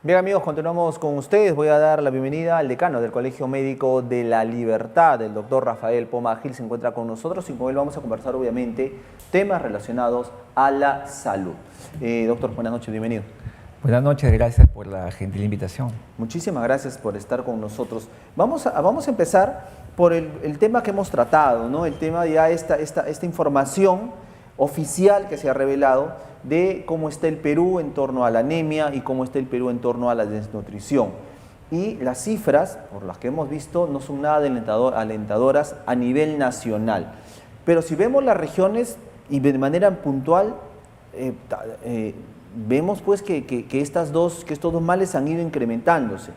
Bien amigos, continuamos con ustedes. Voy a dar la bienvenida al decano del Colegio Médico de la Libertad, el doctor Rafael Poma Gil se encuentra con nosotros y con él vamos a conversar obviamente temas relacionados a la salud. Doctor, buenas noches, bienvenido. Buenas noches, gracias por la gentil invitación. Muchísimas gracias por estar con nosotros. Vamos a empezar por el tema que hemos tratado, ¿no? El tema ya esta información oficial que se ha revelado de cómo está el Perú en torno a la anemia y cómo está el Perú en torno a la desnutrición. Y las cifras, por las que hemos visto, no son nada alentadoras a nivel nacional. Pero si vemos las regiones y de manera puntual, vemos pues que estos dos males han ido incrementándose.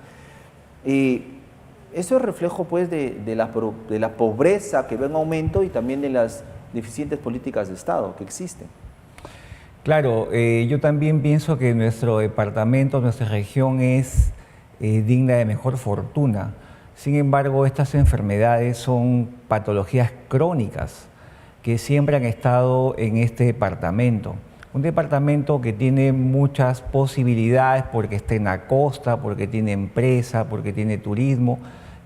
Eso es reflejo pues de la pobreza que va en aumento y también de las deficientes políticas de Estado que existen. Claro, yo también pienso que nuestro departamento, nuestra región es digna de mejor fortuna. Sin embargo, estas enfermedades son patologías crónicas que siempre han estado en este departamento. Un departamento que tiene muchas posibilidades porque está en la costa, porque tiene empresa, porque tiene turismo,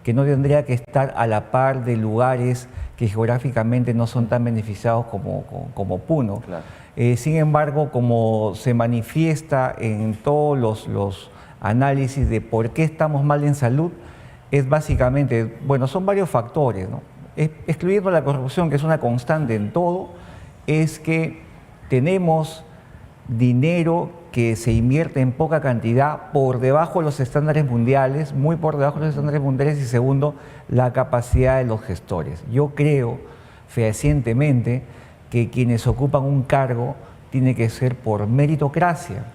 que no tendría que estar a la par de lugares que geográficamente no son tan beneficiados como Puno. Claro. Sin embargo, como se manifiesta en todos los análisis de por qué estamos mal en salud, es básicamente, bueno, son varios factores, ¿no? Excluyendo la corrupción, que es una constante en todo, es que tenemos dinero que se invierte en poca cantidad, por debajo de los estándares mundiales, muy por debajo de los estándares mundiales, y segundo, la capacidad de los gestores. Yo creo fehacientemente que quienes ocupan un cargo tiene que ser por meritocracia.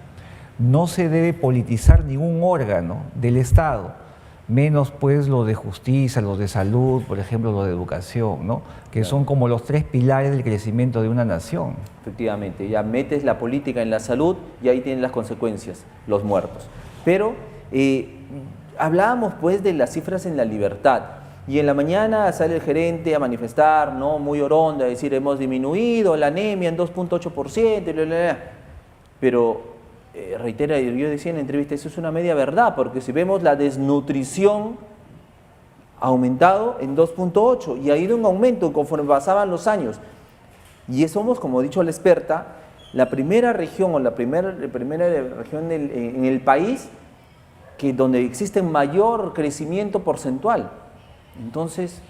No se debe politizar ningún órgano del Estado, menos pues los de justicia, los de salud, por ejemplo, los de educación, ¿no? Que claro, son como los tres pilares del crecimiento de una nación. Efectivamente, ya metes la política en la salud y ahí tienen las consecuencias, los muertos. Pero hablábamos pues de las cifras en la libertad. Y en la mañana sale el gerente a manifestar, ¿no? Muy oronda, a decir, hemos disminuido la anemia en 2.8%, pero reitera, yo decía en la entrevista, eso es una media verdad, porque si vemos la desnutrición ha aumentado en 2.8% y ha ido en aumento conforme pasaban los años. Y somos, como ha dicho la experta, la primera región o la primera región en el país donde existe mayor crecimiento porcentual. Entonces,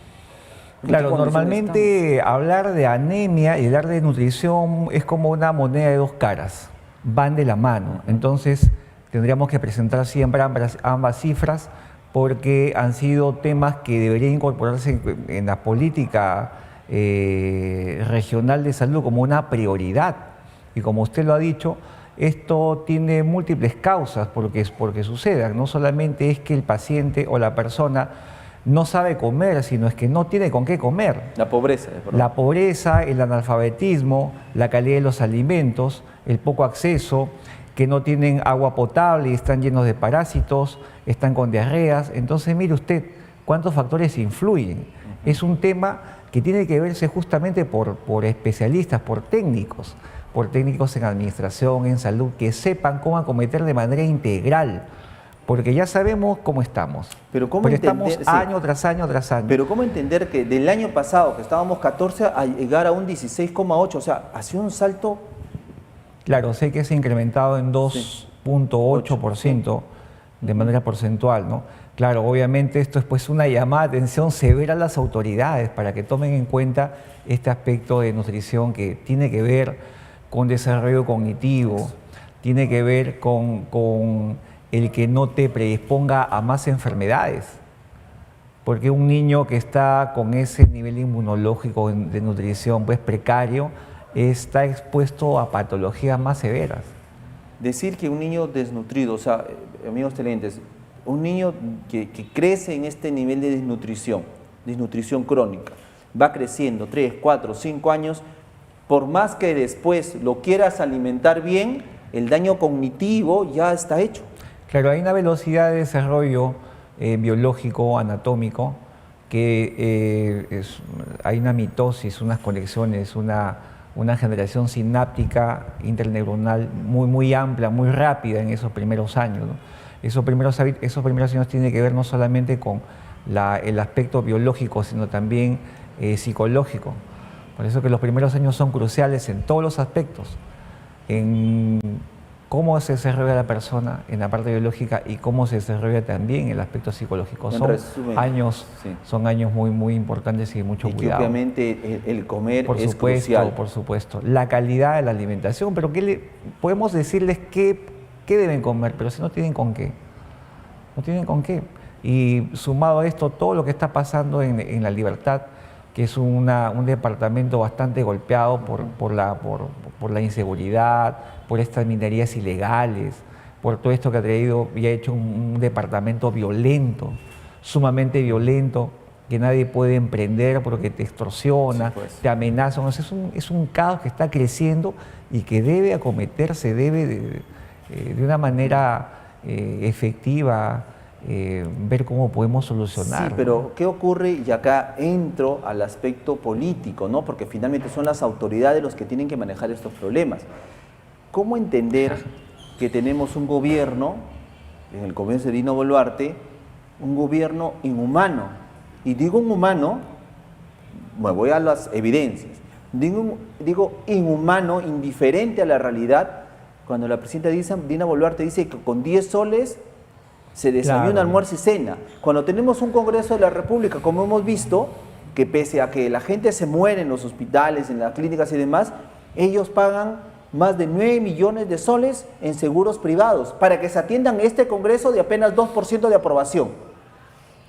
claro, normalmente hablar de anemia y hablar de nutrición es como una moneda de dos caras, van de la mano. Entonces, tendríamos que presentar siempre ambas cifras porque han sido temas que deberían incorporarse en la política regional de salud como una prioridad. Y como usted lo ha dicho, esto tiene múltiples causas porque suceda. No solamente es que el paciente o la persona no sabe comer, sino es que no tiene con qué comer. La pobreza. La pobreza, el analfabetismo, la calidad de los alimentos, el poco acceso, que no tienen agua potable y están llenos de parásitos, están con diarreas. Entonces, mire usted, ¿cuántos factores influyen? Es un tema que tiene que verse justamente por especialistas, por técnicos en administración, en salud, que sepan cómo acometer de manera integral. Porque ya sabemos cómo estamos. Pero estamos año tras año tras año. Pero ¿cómo entender que del año pasado, que estábamos 14, a llegar a un 16,8? O sea, ha sido un salto. Claro, sé que se ha incrementado en 2.8% de manera porcentual, ¿no? Claro, obviamente esto es pues una llamada de atención severa a las autoridades para que tomen en cuenta este aspecto de nutrición que tiene que ver con desarrollo cognitivo, tiene que ver con el que no te predisponga a más enfermedades, porque un niño que está con ese nivel inmunológico de nutrición pues precario está expuesto a patologías más severas. Decir que un niño desnutrido, o sea, amigos televidentes, un niño que crece en este nivel de desnutrición crónica, va creciendo 3, 4, 5 años, por más que después lo quieras alimentar bien, el daño cognitivo ya está hecho. Claro, hay una velocidad de desarrollo biológico, anatómico, que hay una mitosis, unas conexiones, una generación sináptica interneuronal muy amplia, muy rápida en esos primeros años, ¿no? Esos primeros años tienen que ver no solamente con el aspecto biológico, sino también psicológico. Por eso que los primeros años son cruciales en todos los aspectos, en cómo se desarrolla la persona en la parte biológica y cómo se desarrolla también el aspecto psicológico. Son años muy, muy importantes y de mucho cuidado. Y obviamente el comer es crucial. Por supuesto. La calidad de la alimentación, pero podemos decirles qué deben comer, pero si no tienen con qué. No tienen con qué. Y sumado a esto, todo lo que está pasando en La Libertad, que es un departamento bastante golpeado por la inseguridad, por estas minerías ilegales, por todo esto que ha traído y ha hecho un departamento violento, sumamente violento, que nadie puede emprender porque te extorsiona, te amenaza. Es un caos que está creciendo y que debe acometerse, de una manera efectiva, ver cómo podemos solucionar. Sí, pero ¿qué ocurre? Y acá entro al aspecto político, ¿no? Porque finalmente son las autoridades los que tienen que manejar estos problemas. ¿Cómo entender que tenemos un gobierno, en el comienzo de Dina Boluarte, un gobierno inhumano? Y digo inhumano, me voy a las evidencias, digo inhumano, indiferente a la realidad, cuando la presidenta Dina Boluarte dice que con 10 soles se desayuna, almuerzo y cena. Cuando tenemos un Congreso de la República, como hemos visto, que pese a que la gente se muere en los hospitales, en las clínicas y demás, ellos pagan más de 9 millones de soles en seguros privados para que se atiendan este Congreso de apenas 2% de aprobación.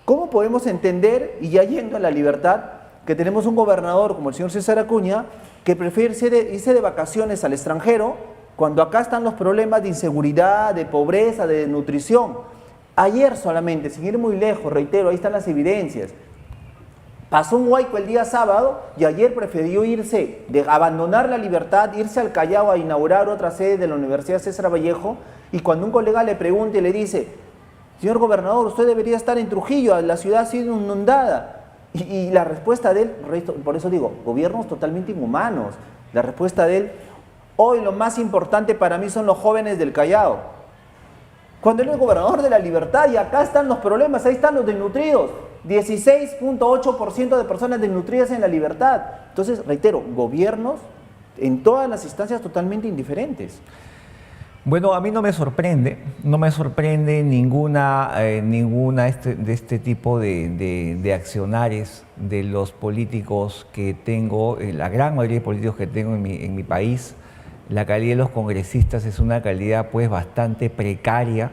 ¿Cómo podemos entender, y ya yendo a La Libertad, que tenemos un gobernador como el señor César Acuña, que prefiere irse de vacaciones al extranjero, cuando acá están los problemas de inseguridad, de pobreza, de desnutrición? Ayer solamente, sin ir muy lejos, reitero, ahí están las evidencias. Pasó un huaico el día sábado y ayer prefirió abandonar La Libertad, irse al Callao a inaugurar otra sede de la Universidad César Vallejo, y cuando un colega le pregunta y le dice: señor gobernador, usted debería estar en Trujillo, la ciudad ha sido inundada. Y la respuesta de él, por eso digo, gobiernos totalmente inhumanos. La respuesta de él: hoy lo más importante para mí son los jóvenes del Callao. Cuando él es gobernador de La Libertad, y acá están los problemas, ahí están los desnutridos, 16.8% de personas desnutridas en La Libertad. Entonces, reitero, gobiernos en todas las instancias totalmente indiferentes. Bueno, a mí no me sorprende ninguna de este tipo de accionares de los políticos que tengo, la gran mayoría de políticos que tengo en mi país. La calidad de los congresistas es una calidad pues bastante precaria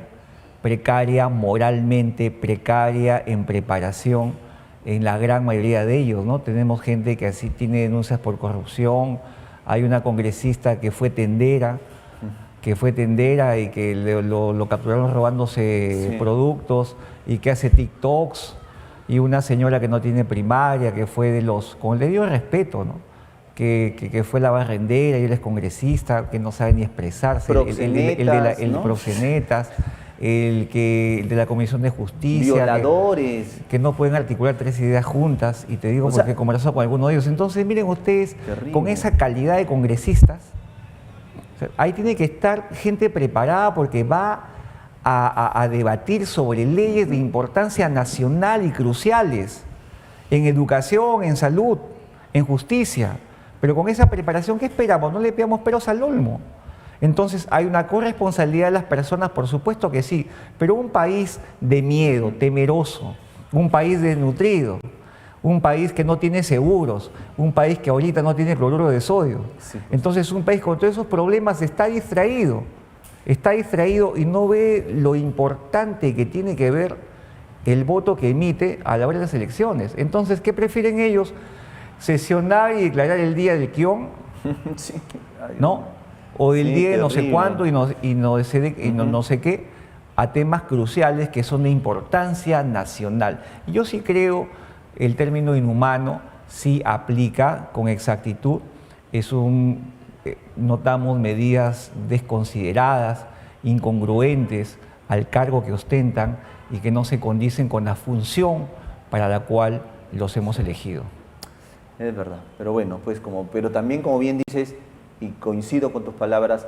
moralmente, precaria en preparación en la gran mayoría de ellos, ¿no? Tenemos gente que así tiene denuncias por corrupción, hay una congresista que fue tendera y que lo capturaron robándose productos y que hace TikToks, y una señora que no tiene primaria, que fue de los, con el debido respeto, ¿no? Que fue la barrendera y él es congresista, que no sabe ni expresarse, el proxenetas, el de la Comisión de Justicia, violadores, que no pueden articular 3 ideas juntas, y te digo porque he conversado con algunos de ellos. Entonces, miren ustedes, con esa calidad de congresistas, ahí tiene que estar gente preparada, porque va a debatir sobre leyes de importancia nacional y cruciales, en educación, en salud, en justicia. Pero con esa preparación, ¿qué esperamos? No le pegamos peros al olmo. Entonces, hay una corresponsabilidad de las personas, por supuesto que sí, pero un país de miedo, temeroso, un país desnutrido, un país que no tiene seguros, un país que ahorita no tiene cloruro de sodio. Sí, pues. Entonces, un país con todos esos problemas está distraído y no ve lo importante que tiene que ver el voto que emite a la hora de las elecciones. Entonces, ¿qué prefieren ellos? Sesionar y declarar el día del quión, sí. ¿no? O del día de no sé cuánto y no sé qué, a temas cruciales que son de importancia nacional. Yo sí creo el término inhumano sí aplica con exactitud. Notamos medidas desconsideradas, incongruentes al cargo que ostentan y que no se condicen con la función para la cual los hemos elegido. Es verdad, pero bueno, pues pero también, como bien dices, y coincido con tus palabras,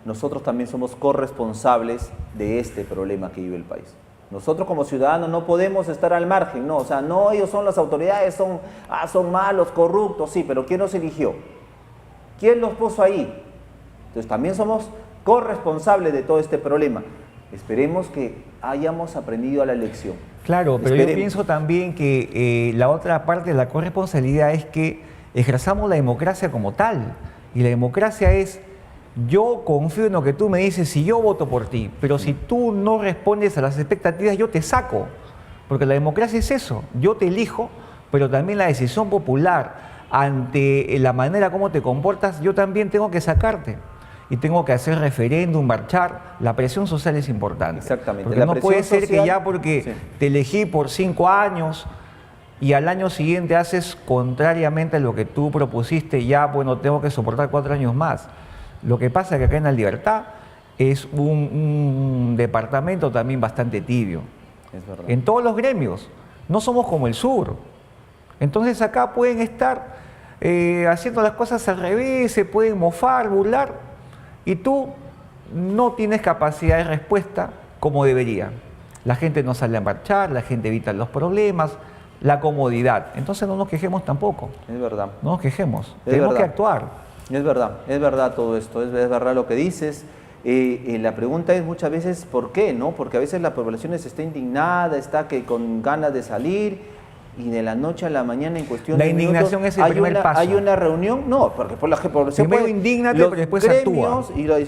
nosotros también somos corresponsables de este problema que vive el país. Nosotros como ciudadanos no podemos estar al margen, no, o sea, no, ellos son las autoridades, son malos, corruptos, sí, pero ¿quién los eligió? ¿Quién los puso ahí? Entonces también somos corresponsables de todo este problema. Esperemos que hayamos aprendido a la lección. Claro, pero yo pienso también que la otra parte de la corresponsabilidad es que ejerzamos la democracia como tal. Y la democracia es, yo confío en lo que tú me dices y yo voto por ti, pero si tú no respondes a las expectativas, yo te saco. Porque la democracia es eso, yo te elijo, pero también la decisión popular ante la manera como te comportas, yo también tengo que sacarte. Y tengo que hacer referéndum, marchar. La presión social es importante. Exactamente. Porque no puede ser que ya porque te elegí por 5 años y al año siguiente haces contrariamente a lo que tú propusiste, ya, bueno, tengo que soportar 4 años más. Lo que pasa es que acá en La Libertad es un departamento también bastante tibio. Es verdad. En todos los gremios. No somos como el sur. Entonces acá pueden estar haciendo las cosas al revés, se pueden mofar, burlar. Y tú no tienes capacidad de respuesta como debería. La gente no sale a marchar, la gente evita los problemas, la comodidad. Entonces no nos quejemos tampoco. Es verdad. No nos quejemos. Tenemos que actuar. Es verdad todo esto, es verdad lo que dices. La pregunta es muchas veces ¿por qué? ¿No? Porque a veces la población está indignada, está con ganas de salir, y de la noche a la mañana en cuestión de indignación minutos, es el primer paso. Hay una reunión, no, porque por la población primero indígnate, pero después actúa.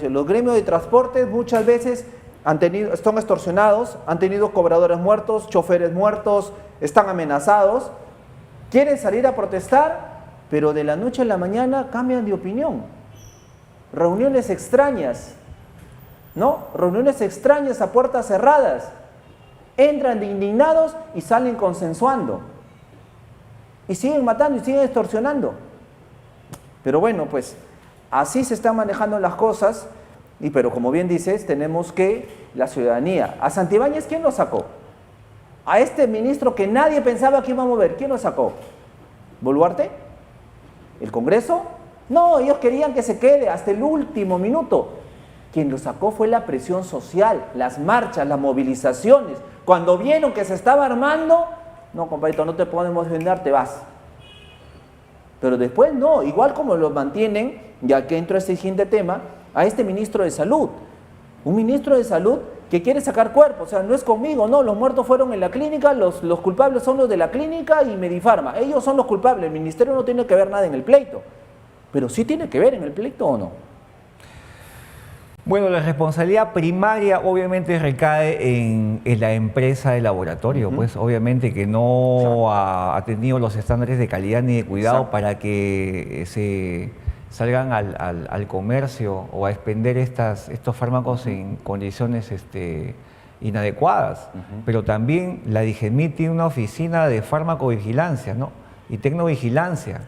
Los gremios de transportes muchas veces están extorsionados, han tenido cobradores muertos, choferes muertos, están amenazados, quieren salir a protestar, pero de la noche a la mañana cambian de opinión. Reuniones extrañas, ¿no? Reuniones extrañas a puertas cerradas. Entran de indignados y salen consensuando. Y siguen matando y siguen extorsionando. Pero bueno, pues así se están manejando las cosas. Pero como bien dices, tenemos que la ciudadanía. ¿A Santibáñez quién lo sacó? A este ministro que nadie pensaba que iba a mover, ¿quién lo sacó? ¿Boluarte? ¿El Congreso? No, ellos querían que se quede hasta el último minuto. Quien lo sacó fue la presión social, las marchas, las movilizaciones. Cuando vieron que se estaba armando, no, compadrito, no te podemos defender, te vas. Pero después no, igual como lo mantienen, ya que entro a este siguiente tema, a este ministro de Salud. Un ministro de Salud que quiere sacar cuerpo, o sea, no es conmigo, no, los muertos fueron en la clínica, los culpables son los de la clínica y Medifarma. Ellos son los culpables, el ministerio no tiene que ver nada en el pleito. Pero sí tiene que ver en el pleito ¿o no? Bueno, la responsabilidad primaria obviamente recae en la empresa de laboratorio, pues obviamente que no ha tenido los estándares de calidad ni de cuidado para que se salgan al comercio o a expender estos fármacos en condiciones inadecuadas. Pero también la DIGEMIT tiene una oficina de farmacovigilancia, ¿no? Y tecnovigilancia,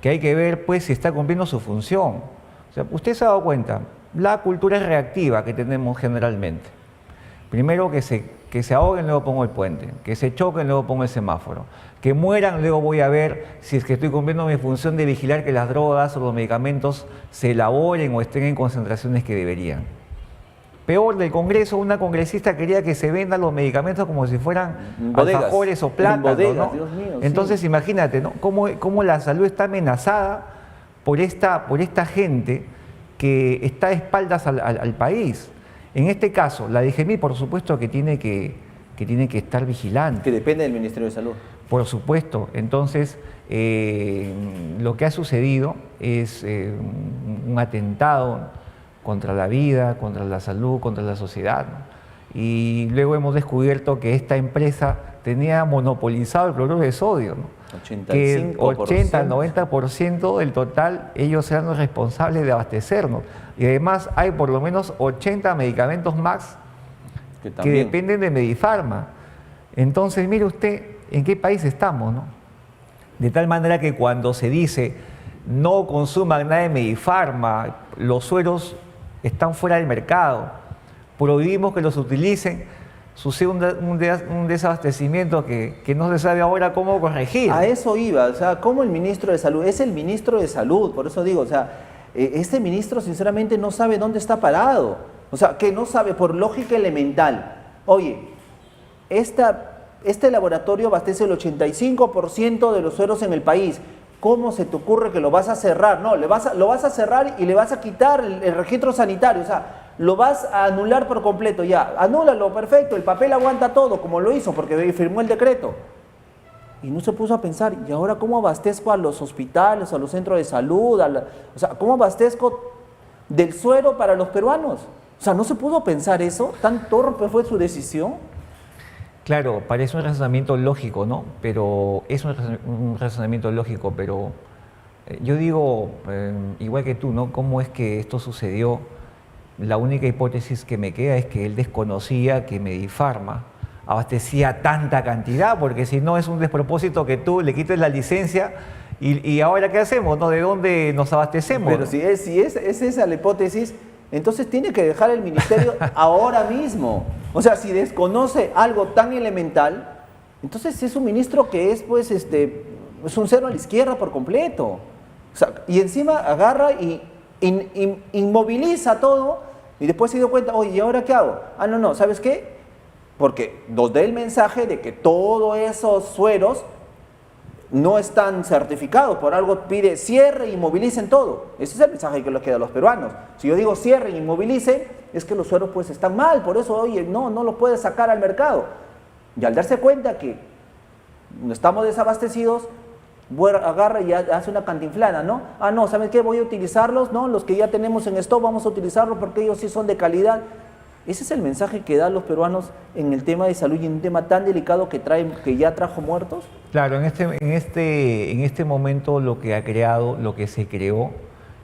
que hay que ver pues si está cumpliendo su función. O sea, usted se ha dado cuenta, la cultura es reactiva que tenemos generalmente. Primero que se ahoguen, luego pongo el puente, que se choquen, luego pongo el semáforo, que mueran, luego voy a ver si es que estoy cumpliendo mi función de vigilar que las drogas o los medicamentos se elaboren o estén en concentraciones que deberían. Peor del Congreso, una congresista quería que se vendan los medicamentos como si fueran alfajores o plátanos, ¿no? Dios mío, entonces imagínate, ¿no? Cómo la salud está amenazada por esta gente que está a espaldas al país. En este caso, la DIGEMIT, por supuesto que tiene que estar vigilante. Que depende del Ministerio de Salud. Por supuesto. Entonces, lo que ha sucedido es un atentado contra la vida, contra la salud, contra la sociedad, ¿no? Y luego hemos descubierto que esta empresa tenía monopolizado el cloruro de sodio, ¿no? 85%. Que 80-90% del total, ellos eran los responsables de abastecernos. Y además hay por lo menos 80 medicamentos más que dependen de Medifarma. Entonces, mire usted en qué país estamos, ¿no? De tal manera que cuando se dice no consuman nada de Medifarma, los sueros están fuera del mercado, prohibimos que los utilicen, sucede un desabastecimiento que no se sabe ahora cómo corregir. A eso iba, o sea, ¿cómo el ministro de Salud? Es el ministro de Salud, por eso digo, o sea, Este ministro sinceramente no sabe dónde está parado. O sea, que no sabe por lógica elemental. Oye, este laboratorio abastece el 85% de los sueros en el país. ¿Cómo se te ocurre que lo vas a cerrar? No, lo vas a cerrar y le vas a quitar el registro sanitario. O sea, lo vas a anular por completo. Ya, anúlalo, perfecto. El papel aguanta todo, como lo hizo, porque firmó el decreto. Y no se puso a pensar, ¿y ahora cómo abastezco a los hospitales, a los centros de salud? O sea, ¿cómo abastezco del suero para los peruanos? O sea, ¿no se pudo pensar eso? ¿Tan torpe fue su decisión? Claro, parece un razonamiento lógico, ¿no? Pero es un razonamiento lógico, pero yo digo, igual que tú, ¿no? ¿Cómo es que esto sucedió? La única hipótesis que me queda es que él desconocía que Medifarma abastecía tanta cantidad, porque si no es un despropósito que tú le quites la licencia y ahora ¿qué hacemos? ¿No? ¿De dónde nos abastecemos? Pero si es esa la hipótesis, entonces tiene que dejar el ministerio ahora mismo. O sea, si desconoce algo tan elemental, entonces es un ministro que es, pues, es un cero a la izquierda por completo. O sea, y encima agarra y inmoviliza todo y después se dio cuenta, oye, ¿y ahora qué hago? Ah, no, ¿sabes qué? Porque nos dé el mensaje de que todos esos sueros no están certificados, por algo pide cierre y inmovilicen todo. Ese es el mensaje que les queda a los peruanos. Si yo digo cierre y inmovilicen, es que los sueros pues están mal, por eso, oye, no los puedes sacar al mercado. Y al darse cuenta que estamos desabastecidos, agarra y hace una cantinflana, ¿no? Ah, no, ¿sabes qué? Voy a utilizarlos, ¿no? Los que ya tenemos en stock, vamos a utilizarlos porque ellos sí son de calidad. Ese es el mensaje que dan los peruanos en el tema de salud y en un tema tan delicado que ya trajo muertos. Claro, en este momento lo que ha creado, lo que se creó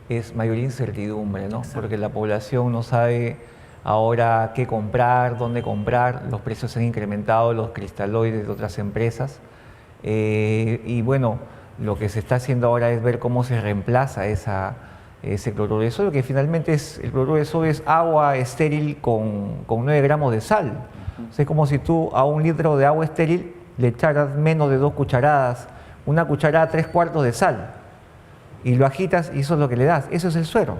es mayor incertidumbre, ¿no? Exacto. Porque la población no sabe ahora qué comprar, dónde comprar, los precios se han incrementado, los cristaloides de otras empresas. Y bueno, lo que se está haciendo ahora es ver cómo se reemplaza ese cloruro de sodio, que finalmente el cloruro de sodio es agua estéril con 9 gramos de sal. O sea, es como si tú a 1 litro de agua estéril le echaras menos de 2 cucharadas, una cucharada 3/4 de sal, y lo agitas y eso es lo que le das. Eso es el suero.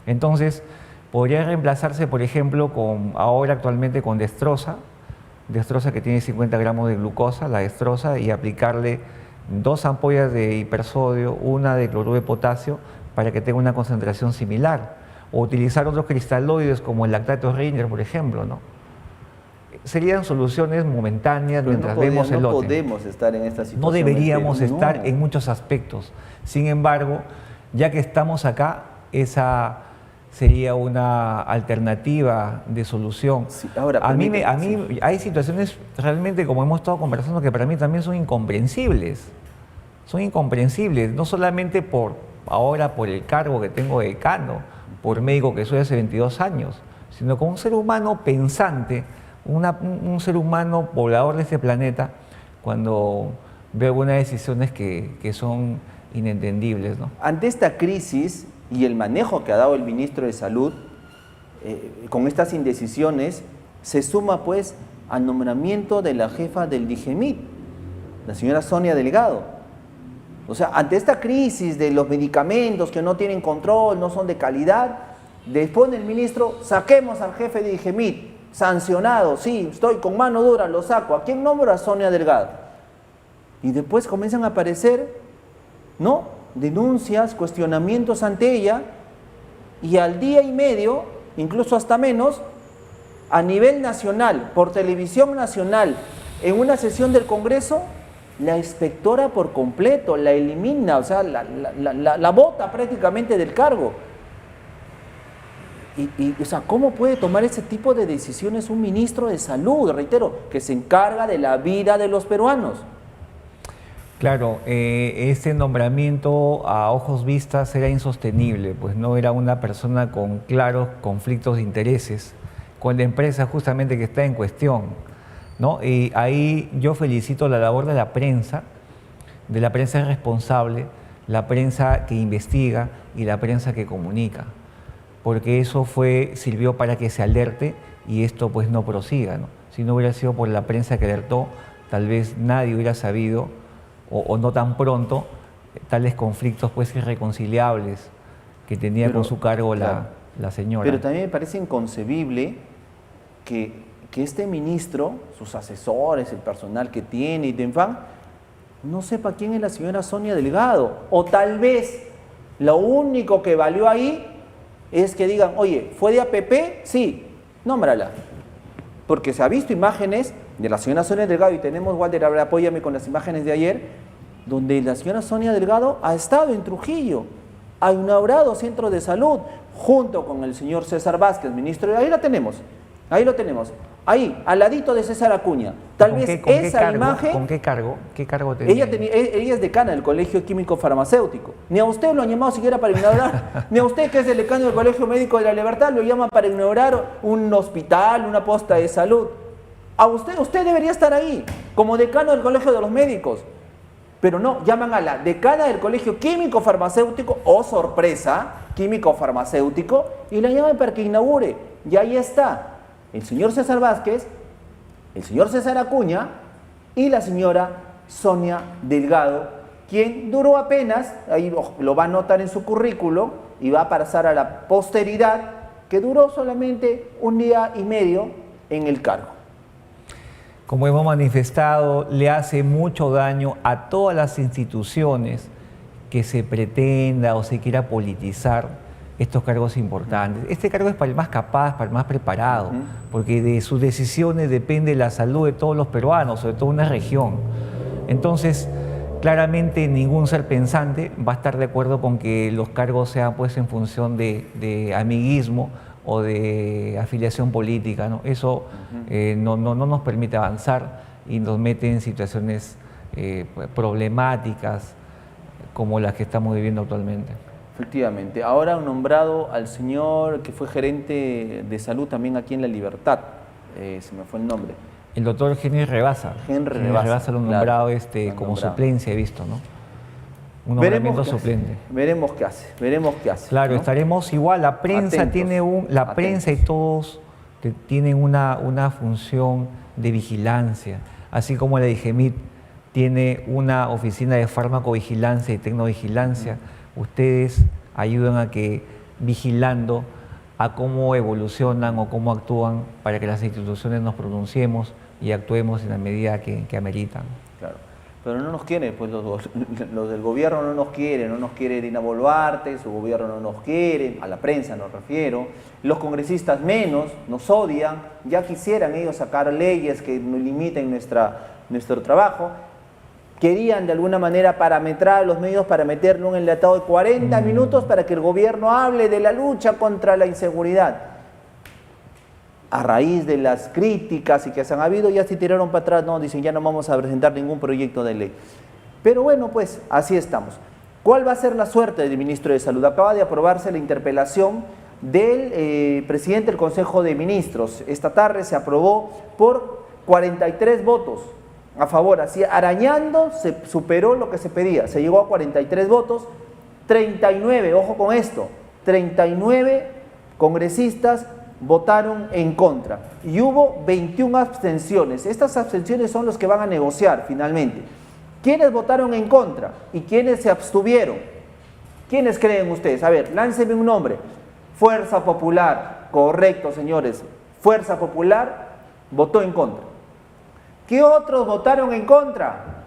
Entonces, podría reemplazarse, por ejemplo, ahora actualmente con dextrosa que tiene 50 gramos de glucosa, la dextrosa, y aplicarle 2 ampollas de hipersodio, una de cloruro de potasio, para que tenga una concentración similar. O utilizar otros cristaloides como el lactato Ringer, por ejemplo, ¿no? Serían soluciones momentáneas. Pero mientras vemos el lote. No podemos estar en esta situación. No deberíamos estar en muchos aspectos. Sin embargo, ya que estamos acá, esa sería una alternativa de solución. Sí, ahora, a mí hay situaciones realmente, como hemos estado conversando, que para mí también son incomprensibles. Son incomprensibles, no solamente por el cargo que tengo de decano, por médico que soy hace 22 años, sino como un ser humano pensante, un ser humano poblador de este planeta, cuando veo algunas decisiones que son inentendibles, ¿no? Ante esta crisis y el manejo que ha dado el ministro de Salud, con estas indecisiones, se suma pues al nombramiento de la jefa del DIGEMIT, la señora Sonia Delgado. O sea, ante esta crisis de los medicamentos que no tienen control, no son de calidad, después el ministro, saquemos al jefe de DIGEMIT, sancionado, sí, estoy con mano dura, lo saco. ¿A quién nombra? A Sonia Delgado. Y después comienzan a aparecer, ¿no?, denuncias, cuestionamientos ante ella, y al día y medio, incluso hasta menos, a nivel nacional, por televisión nacional, en una sesión del Congreso, la inspectora por completo, la elimina, o sea, la bota prácticamente del cargo. O sea, ¿cómo puede tomar ese tipo de decisiones un ministro de Salud, reitero, que se encarga de la vida de los peruanos? Claro, ese nombramiento a ojos vistas era insostenible, pues no era una persona con claros conflictos de intereses con la empresa justamente que está en cuestión, ¿no? Y ahí yo felicito la labor de la prensa responsable, la prensa que investiga y la prensa que comunica, porque eso sirvió para que se alerte y esto pues no prosiga, ¿no? Si no hubiera sido por la prensa que alertó, tal vez nadie hubiera sabido o no tan pronto tales conflictos pues irreconciliables que tenía con su cargo la señora. Pero también me parece inconcebible que este ministro, sus asesores, el personal que tiene y demás, no sepa quién es la señora Sonia Delgado. O tal vez lo único que valió ahí es que digan, oye, ¿fue de APP? Sí, nómbrala. Porque se ha visto imágenes de la señora Sonia Delgado, y tenemos, Walter, ahora apóyame con las imágenes de ayer, donde la señora Sonia Delgado ha estado en Trujillo, ha inaugurado centros de salud, junto con el señor César Vázquez, ministro. Ahí lo tenemos, ahí, al ladito de César Acuña. Tal vez esa imagen... ¿Con qué cargo? ¿Qué cargo tenía? Ella es decana del Colegio Químico Farmacéutico. Ni a usted lo han llamado siquiera para inaugurar, ni a usted, que es el decano del Colegio Médico de la Libertad, lo llaman para inaugurar un hospital, una posta de salud. A usted debería estar ahí, como decano del Colegio de los Médicos. Pero no, llaman a la decana del Colegio Químico Farmacéutico, oh sorpresa, Químico Farmacéutico, y la llaman para que inaugure. Y ahí está el señor César Vázquez, el señor César Acuña y la señora Sonia Delgado, quien duró apenas, ahí lo va a notar en su currículo y va a pasar a la posteridad, que duró solamente 1 día y medio en el cargo. Como hemos manifestado, le hace mucho daño a todas las instituciones que se pretenda o se quiera politizar estos cargos importantes. Este cargo es para el más capaz, para el más preparado, porque de sus decisiones depende la salud de todos los peruanos, sobre todo una región. Entonces, claramente ningún ser pensante va a estar de acuerdo con que los cargos sean puestos en función de amiguismo o de afiliación política, ¿no? Eso no nos permite avanzar y nos mete en situaciones problemáticas como las que estamos viviendo actualmente. Efectivamente. Ahora han nombrado al señor que fue gerente de salud también aquí en La Libertad. Se me fue el nombre. El doctor Henry Rebasa. Henry Rebasa lo han nombrado como suplencia, he visto, ¿no? Un nombramiento suplente. Veremos qué hace. Claro, ¿no? Estaremos igual. La prensa atentos. Prensa y todos tienen una función de vigilancia, así como la DIGEMIT tiene una oficina de farmacovigilancia y tecnovigilancia. Ustedes ayudan a que, vigilando a cómo evolucionan o cómo actúan, para que las instituciones nos pronunciemos y actuemos en la medida que ameritan. Claro. Pero no nos quieren, pues los del gobierno no nos quiere Dina Boluarte, su gobierno no nos quiere, a la prensa nos refiero, los congresistas menos, nos odian, ya quisieran ellos sacar leyes que limiten nuestro trabajo. Querían de alguna manera parametrar los medios para meterle un enlatado de 40 minutos para que el gobierno hable de la lucha contra la inseguridad. A raíz de las críticas y que se han habido, ya se tiraron para atrás, no, dicen ya no vamos a presentar ningún proyecto de ley. Pero bueno, pues así estamos. ¿Cuál va a ser la suerte del ministro de Salud? Acaba de aprobarse la interpelación del presidente del Consejo de Ministros. Esta tarde se aprobó por 43 votos a favor, así arañando, se superó lo que se pedía, se llegó a 43 votos, 39, ojo con esto, 39 congresistas votaron en contra y hubo 21 abstenciones. Estas abstenciones son los que van a negociar finalmente. ¿Quiénes votaron en contra y quiénes se abstuvieron? ¿Quiénes creen ustedes? A ver, lánceme un nombre. Fuerza Popular, correcto, señores. Fuerza Popular votó en contra. ¿Qué otros votaron en contra?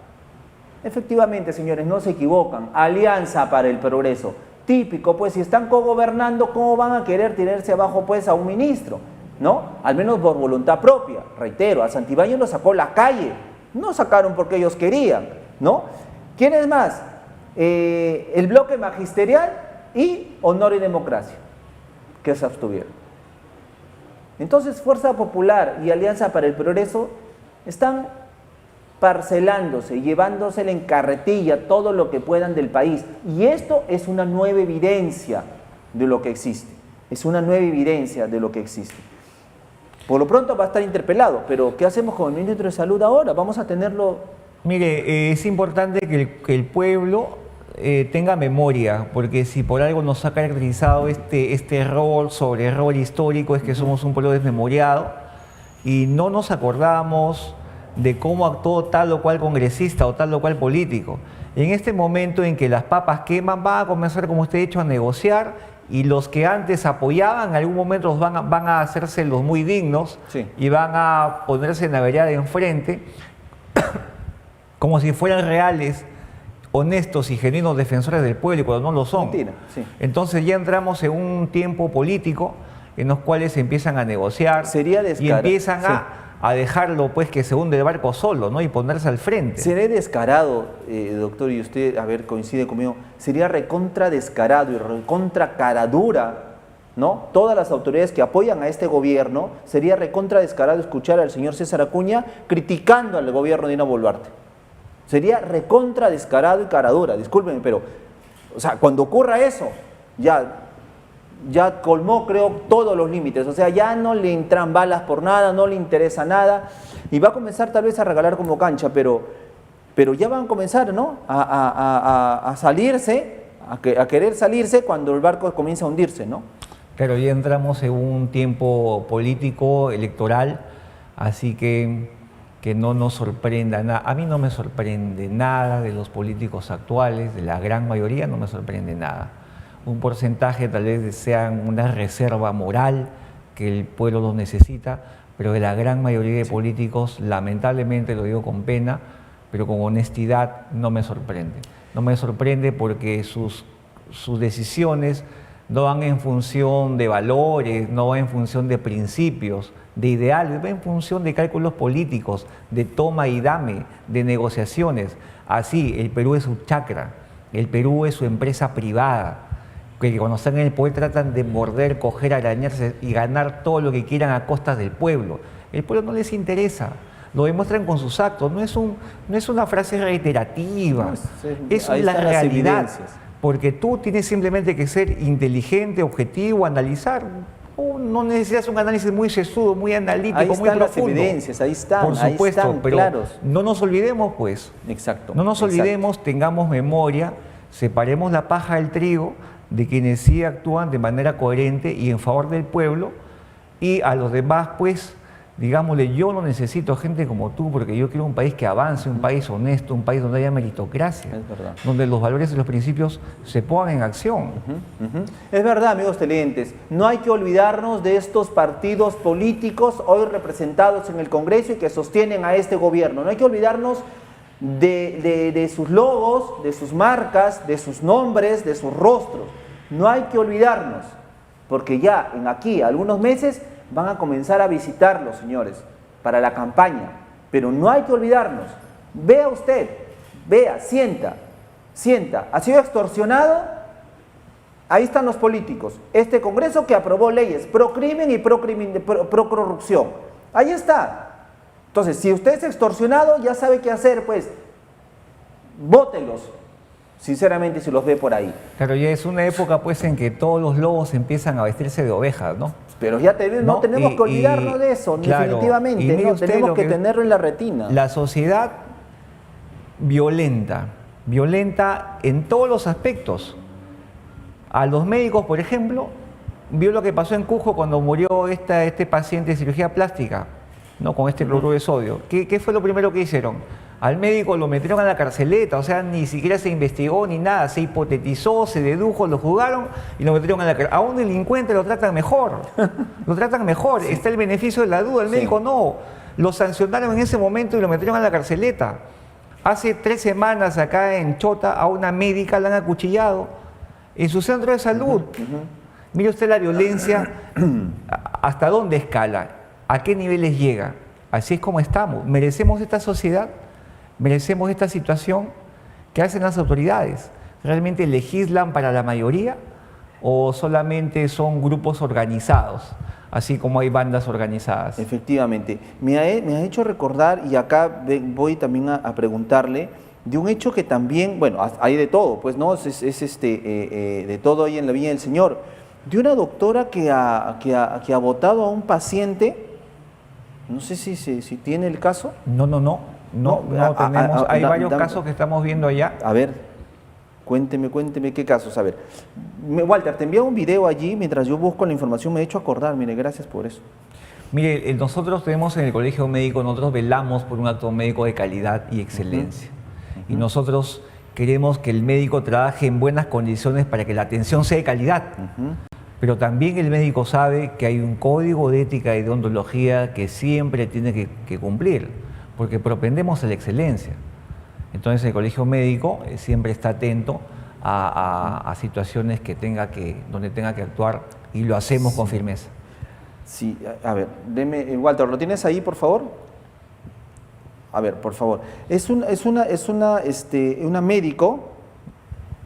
Efectivamente, señores, no se equivocan. Alianza para el Progreso. Típico, pues si están cogobernando, ¿cómo van a querer tirarse abajo pues a un ministro? ¿No? Al menos por voluntad propia. Reitero, a Santibáñez lo sacó la calle. No sacaron porque ellos querían, ¿no? ¿Quién es más? El Bloque Magisterial y Honor y Democracia, que se abstuvieron. Entonces, Fuerza Popular y Alianza para el Progreso están parcelándose, llevándosele en carretilla todo lo que puedan del país. Y esto es una nueva evidencia de lo que existe. Es una nueva evidencia de lo que existe. Por lo pronto va a estar interpelado, pero ¿qué hacemos con el ministro de Salud ahora? Vamos a tenerlo... Mire, es importante que el pueblo tenga memoria, porque si por algo nos ha caracterizado este error sobre error histórico, es que somos un pueblo desmemoriado y no nos acordamos de cómo actuó tal o cual congresista o tal o cual político. En este momento en que las papas queman, van a comenzar, como usted ha dicho, a negociar, y los que antes apoyaban en algún momento van a hacerse los muy dignos, Sí. y van a ponerse en la vereda de enfrente como si fueran reales, honestos y genuinos defensores del pueblo, y cuando no lo son. Mentira, sí. Entonces ya entramos en un tiempo político en los cuales se empiezan a negociar Sería y empiezan sí. a dejarlo, pues, que se hunde el barco solo, ¿no? Y ponerse al frente. Sería descarado, doctor, y usted, a ver, coincide conmigo, sería recontra descarado y recontra caradura, ¿no? Todas las autoridades que apoyan a este gobierno, sería recontra descarado escuchar al señor César Acuña criticando al gobierno de Dina Boluarte. Sería recontra descarado y caradura, discúlpenme, pero, o sea, cuando ocurra eso, ya colmó, creo, todos los límites. O sea, ya no le entran balas por nada, no le interesa nada, y va a comenzar tal vez a regalar como cancha, pero ya van a comenzar, ¿no? A salirse, a querer salirse cuando el barco comienza a hundirse, ¿no? Claro, ya entramos en un tiempo político, electoral, así que no nos sorprenda nada. A mí no me sorprende nada de los políticos actuales, de la gran mayoría no me sorprende nada. Un porcentaje tal vez sean una reserva moral que el pueblo los necesita, pero de la gran mayoría de políticos, lamentablemente, lo digo con pena, pero con honestidad, no me sorprende. No me sorprende porque sus decisiones no van en función de valores, no van en función de principios, de ideales, va en función de cálculos políticos, de toma y dame, de negociaciones. Así, el Perú es su chacra, el Perú es su empresa privada, que cuando están en el poder tratan de morder, coger, arañarse y ganar todo lo que quieran a costas del pueblo. El pueblo no les interesa, lo demuestran con sus actos, no es una frase reiterativa, No, es ahí la están las realidad. evidencias. Porque tú tienes simplemente que ser inteligente, objetivo, analizar. No necesitas un análisis muy sesudo, muy analítico, Ahí muy están las profundo. evidencias, ahí están, Por supuesto, ahí están, pero claros. no nos olvidemos, pues. Exacto. No nos exacto. olvidemos, tengamos memoria, separemos la paja del trigo de quienes sí actúan de manera coherente y en favor del pueblo, y a los demás, pues, digámosle, yo no necesito gente como tú porque yo quiero un país que avance, un país honesto, un país donde haya meritocracia, Es verdad. donde los valores y los principios se pongan en acción. Es verdad, amigos televidentes, no hay que olvidarnos de estos partidos políticos hoy representados en el Congreso y que sostienen a este gobierno. No hay que olvidarnos de sus logos, de sus marcas, de sus nombres, de sus rostros. No hay que olvidarnos, porque ya en aquí, algunos meses, van a comenzar a visitarlos, señores, para la campaña. Pero no hay que olvidarnos. Vea usted, vea, sienta. ¿Ha sido extorsionado? Ahí están los políticos. Este Congreso que aprobó leyes pro crimen y pro corrupción. Ahí está. Entonces, si usted es extorsionado, ya sabe qué hacer, pues, vótelos. Sinceramente, si los ve por ahí. Claro, ya es una época, pues, en que todos los lobos empiezan a vestirse de ovejas, ¿no? Pero ya no tenemos que olvidarnos de eso, claro, definitivamente. y mire No, usted tenemos lo que tenerlo en la retina. La sociedad violenta en todos los aspectos. A los médicos, por ejemplo, vio lo que pasó en Cusco cuando murió este paciente de cirugía plástica, ¿no? Con este cloruro de sodio. ¿Qué fue lo primero que hicieron? Al médico lo metieron a la carceleta, o sea, ni siquiera se investigó ni nada, se hipotetizó, se dedujo, lo juzgaron y lo metieron a la carceleta. A un delincuente lo tratan mejor, sí. Está el beneficio de la duda, el médico no. Lo sancionaron en ese momento y lo metieron a la carceleta. Hace 3 semanas acá en Chota a una médica la han acuchillado en su centro de salud. Mire usted la violencia, hasta dónde escala, a qué niveles llega. Así es como estamos. ¿Merecemos esta sociedad? ¿Merecemos esta situación? ¿Qué hacen las autoridades? ¿Realmente legislan para la mayoría o solamente son grupos organizados, así como hay bandas organizadas? Efectivamente. Me ha hecho recordar, y acá voy también a preguntarle, de un hecho que también, bueno, hay de todo, pues no, es de todo ahí en la Viña del Señor, de una doctora que ha votado a un paciente, no sé si tiene el caso. No tenemos, hay varios casos que estamos viendo allá. A ver, cuénteme qué casos. A ver, Walter, te envié un video allí, mientras yo busco la información, me he hecho acordar, mire, gracias por eso. Mire, nosotros tenemos en el Colegio Médico, nosotros velamos por un acto médico de calidad y excelencia. Y nosotros queremos que el médico trabaje en buenas condiciones para que la atención sea de calidad. Pero también el médico sabe que hay un código de ética y de ontología que siempre tiene que cumplir, porque propendemos a la excelencia. Entonces el Colegio Médico siempre está atento a situaciones donde tenga que actuar, y lo hacemos con firmeza. Sí, a ver, Walter, ¿lo tienes ahí, por favor? A ver, por favor. Es una médico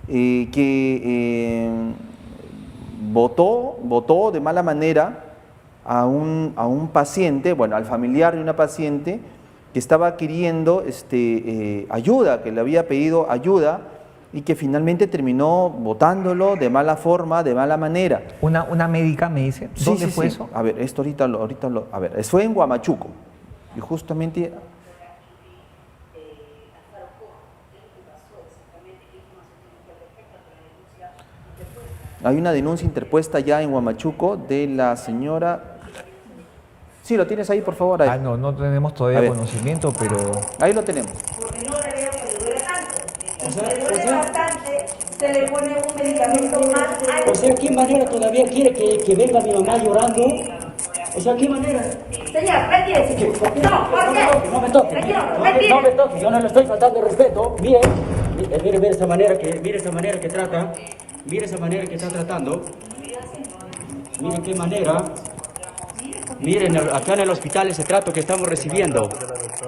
que votó de mala manera a un paciente, bueno, al familiar de una paciente que estaba queriendo ayuda, que le había pedido ayuda, y que finalmente terminó votándolo de mala forma, de mala manera. ¿Una médica me dice? ¿Dónde fue eso? A ver, esto a ver, fue en Huamachuco. Y justamente... Hay una denuncia interpuesta ya en Huamachuco de la señora... Sí, ¿lo tienes ahí, por favor? Ahí. No tenemos todavía conocimiento, pero... Ahí lo tenemos. Porque no le veo que le duele tanto. Le duele bastante, se le pone un medicamento más alto. O sea, ¿qué manera todavía quiere que venga mi mamá llorando? O sea, ¿qué manera? Señor, retírese. No, ¿por qué? No me toque. No me toque, yo no le estoy faltando el respeto. Mire esa manera que trata. Mire esa manera que está tratando. Miren qué manera. Miren, acá en el hospital ese trato que estamos recibiendo.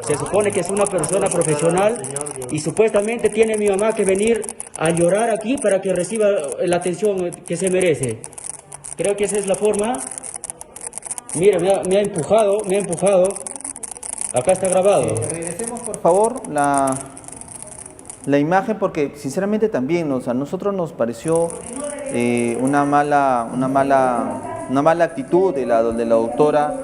Se supone que es una persona profesional y supuestamente tiene mi mamá que venir a llorar aquí para que reciba la atención que se merece. Creo que esa es la forma. Mire, me ha empujado. Acá está grabado. Regresemos, por favor, la imagen, porque sinceramente también a nosotros nos pareció una mala actitud de la doctora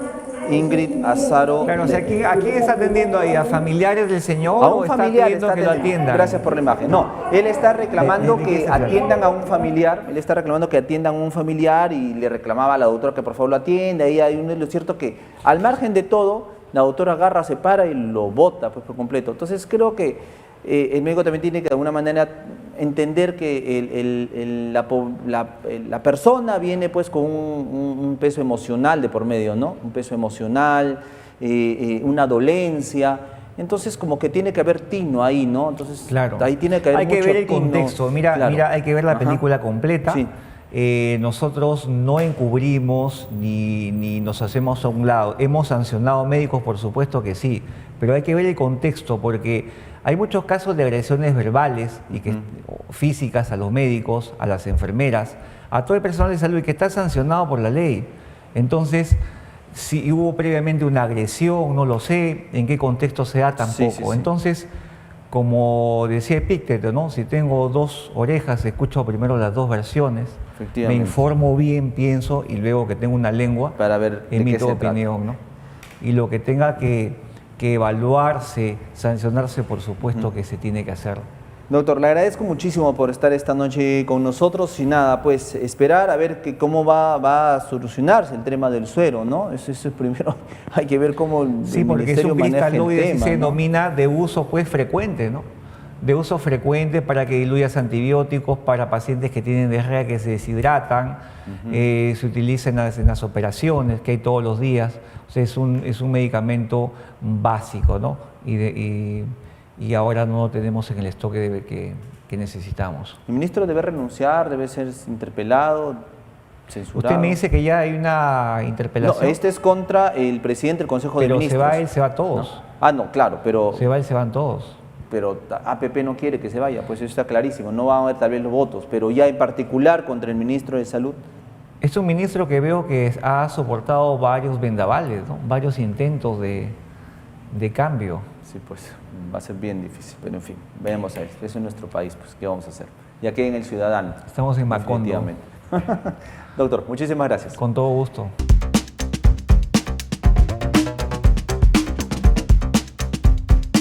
Ingrid Azaro. Claro, o sea, ¿a quién está atendiendo ahí? ¿A familiares del señor? A un familiar está pidiendo que lo atiendan? Gracias por la imagen. No, él está reclamando que atiendan a un familiar. Él está reclamando que atiendan a un familiar y le reclamaba a la doctora que por favor lo atienda. Y lo cierto que al margen de todo, la doctora agarra, se para y lo bota pues, por completo. Entonces creo que el médico también tiene que de alguna manera entender que la persona viene pues con un peso emocional de por medio, ¿no? Un peso emocional, una dolencia. Entonces como que tiene que haber tino ahí, ¿no? Entonces claro. Ahí tiene que haber mucho ver el tino. contexto. Mira, hay que ver la película completa. Sí. Nosotros no encubrimos ni nos hacemos a un lado. Hemos sancionado médicos, por supuesto que sí, pero hay que ver el contexto porque hay muchos casos de agresiones verbales y físicas a los médicos, a las enfermeras, a todo el personal de salud y que está sancionado por la ley. Entonces, si hubo previamente una agresión, no lo sé, en qué contexto se da tampoco. Sí. Entonces, como decía Epicteto, ¿no? Si tengo dos orejas, escucho primero las dos versiones, me informo bien, pienso y luego que tengo una lengua, para ver emito opinión, ¿no? Y lo que tenga que evaluarse, sancionarse, por supuesto que se tiene que hacer. Doctor, le agradezco muchísimo por estar esta noche con nosotros y nada, pues esperar a ver cómo va a solucionarse el tema del suero, ¿no? Eso es primero, hay que ver cómo el Ministerio maneja el tema, se ¿no? denomina de uso pues frecuente, ¿no? De uso frecuente para que diluyas antibióticos para pacientes que tienen diarrea, que se deshidratan, se utiliza en las operaciones que hay todos los días. O sea, es un medicamento básico, ¿no? Y ahora no lo tenemos en el stock que necesitamos. ¿El ministro debe renunciar, debe ser interpelado, censurado? Usted me dice que ya hay una interpelación. No, este es contra el presidente del Consejo de Ministros. Pero se va él, se va todos. ¿No? Ah, no, claro, pero... Se va él, se van todos. Pero APP no quiere que se vaya, pues eso está clarísimo, no van a haber tal vez los votos, pero ya en particular contra el ministro de Salud. Es un ministro que veo que ha soportado varios vendavales, ¿no? Varios intentos de cambio. Sí, pues va a ser bien difícil, pero en fin, veamos a esto, eso es nuestro país, pues ¿qué vamos a hacer? Ya que en el ciudadano. Estamos en Macondo. Doctor, muchísimas gracias. Con todo gusto.